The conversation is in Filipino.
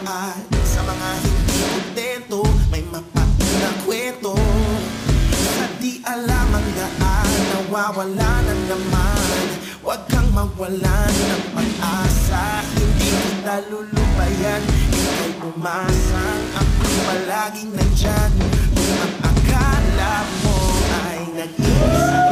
dumaan sa mga hindi kontento, may mapatin na kwento. Sa di alam ang daan, nawawala na naman. Huwag kang mawalan ng pag-asa, hindi kita lulubayan. Ika'y umasang ako'y palaging nandyan. Kung ang akala mo ay nag-iisa